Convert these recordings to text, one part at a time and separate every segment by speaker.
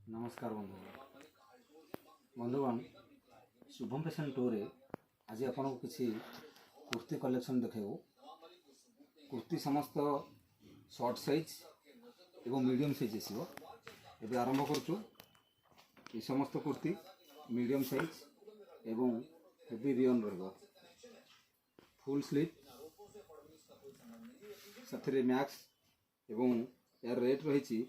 Speaker 1: नमस्कार बंधुगण Shubham fashion tour आज आपन को किसी कुर्ती कलेक्शन देखेबू। कुर्ती समस्त शॉर्ट साइज एवं मीडियम साइज आसो। एबे आरंभ करचु। ये समस्त कुर्ती मीडियम साइज एवं हेवी रियन रहबो। फुल स्लीव साथरे मैक्स एवं यार रेट रही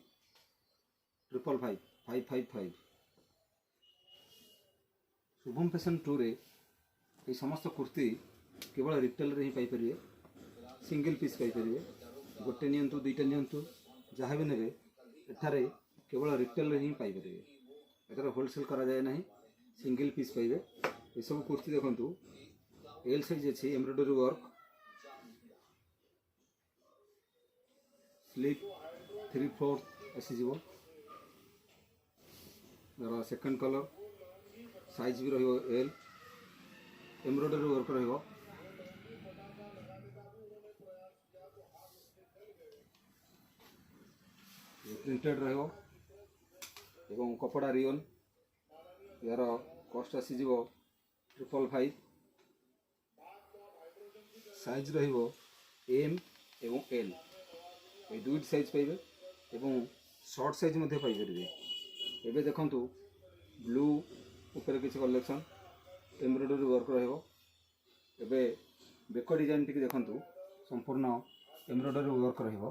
Speaker 1: 555 शुभम फैशन टूर ये समस्त कुर्ती केवल रिटेल रे ही पाई परिए। सिंगल पीस पाई परिए। गोटे नियंतु दुईटा नियंतु जहाँ भी नेबे एठारे केवल रिटेल रे ही पाई परिए। एटार होलसेल करा जाए नहीं। सिंगल पीस पाइबे। ये सब कुर्ती देखंतु एल साइज अछि। एम्ब्रॉयडरी वर्क स्लीव 3/4 आसी जीवो। सेकंड कलर साइज भी रहिबो एल। एम्ब्रॉयडरी वर्क रहिबो। प्रिंटेड रहिबो एवं कपड़ा रियन। यार कॉस्ट आसी जीवो 555। साइज रहिबो एम एवं एल। ये दुई साइज पाइबे एवं शॉर्ट साइज मध्ये पाई परिबे। एबे देखंतु ब्लू ऊपर किसी कलेक्शन एम्ब्रॉयडरी वर्क रहिबो। एबे बेक डिजाइन टिक देखंतु संपूर्ण एम्ब्रॉयडरी वर्क रहिबो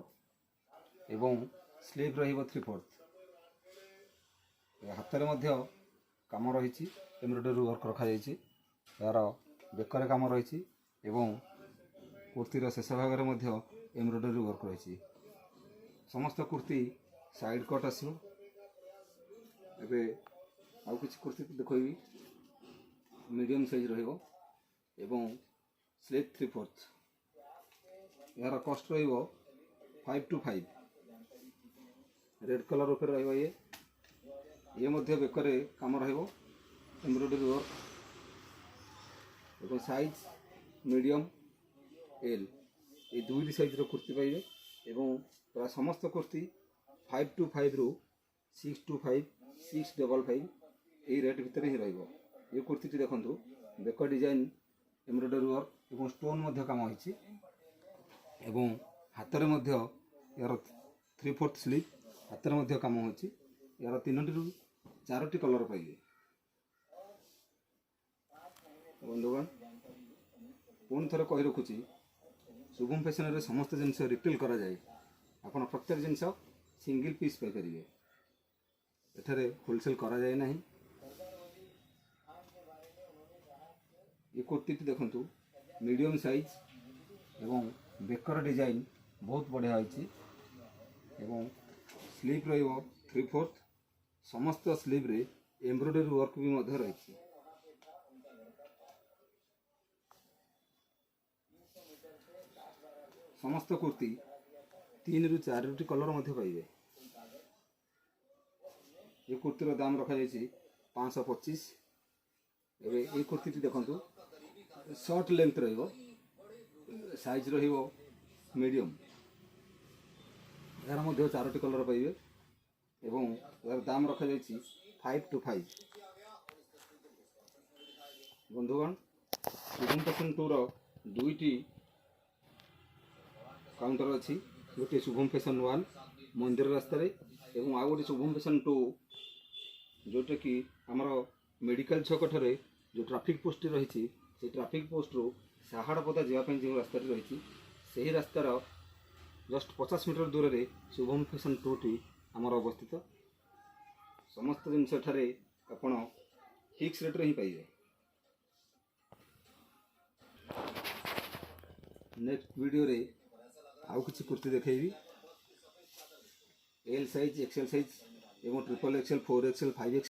Speaker 1: एवं स्लीव रहिबो 3/4। हाथ रे मध्य काम रही एम्ब्रॉयडरी वर्क रखा जायछि। यार बेकर काम रही एवं कुर्तीर शेष भाग में एम्ब्रॉयडरी वर्क रही। समस्त कुर्ती साइड कट आसो। एबे आउ किसी कुर्ती देखोबी मीडियम साइज रहिबो एवं स्लीव 3/4। यार कॉस्ट रहिबो 525। रेड कलर ऊपर रहिबो। ये मध्य बेकरे काम रहिबो एम्ब्रॉयडरी वर्क एवं साइज मीडियम एल। ये दुई साइज रो कुर्ती पाइबे एवं प्राय समस्त कुर्ती 525 रु 625 655 ये रेट भितर ही रहिबो। ये कुर्ती टी देखंतु बेक डिजाइन एम्ब्रॉयडरी वर्क एवं स्टोन मध्य काम होइछि एवं हाथ रे मध्य यार 3/4 स्लीव हाथ रे मध्य काम होइछि। यार 3 रु 4 कलर पाइबे। बंधुगण पुणी थरे कहि रखुछि शुभम फैशन रे समस्त जिनस रिटेल करा जाए। आपण प्रत्येक जिनस सिंगल पीस पाई परिबे। एठारे होलसेल करा जाए नहीं। ये कुर्ती देखंतु मीडियम साइज एवं बेकर डिजाइन बहुत बढ़िया होइछि एवं स्लीव रहिबो 3/4। समस्त स्लीव रे एम्ब्रॉयडरी वर्क भी मध्य रहिछि। समस्त कुर्ती 3 रु 4 कलर मध्य पाइबे। ये कुर्तीर दाम रखा जाइछि 525। एबे ये कुर्ती देखंतु शॉर्ट लेंथ रहिबो। साइज रहिबो मीडियम। यार मध्य 4 कलर पाइबे एवं यार दाम रखा जाइछि 525। बंधुगण शुभम फैशन टूर दुईटी काउंटर अच्छी। गोटे शुभम फैशन 1 मंदिर रास्तार एवं आउ गोटे शुभम फैशन 2 जोटा कि आमर मेडिकल छक ठारे जो ट्रैफिक पोस्ट रही से ट्रैफिक पोस्ट रू साहाड़पदा जावाई जो रास्ता रही से रास्तार जस्ट 50 मीटर दूर में शुभम फैशन 2 टी आमर अवस्थित। समस्त जिनस ठारे आपण फिक्स रेट रे ही पाइबे। नेक्स्ट वीडियो रे आउ किसी कुर्ती देखेबी। एल साइज एक्सएल साइज एवं ट्रिपल एक्सएल 4XL 5XL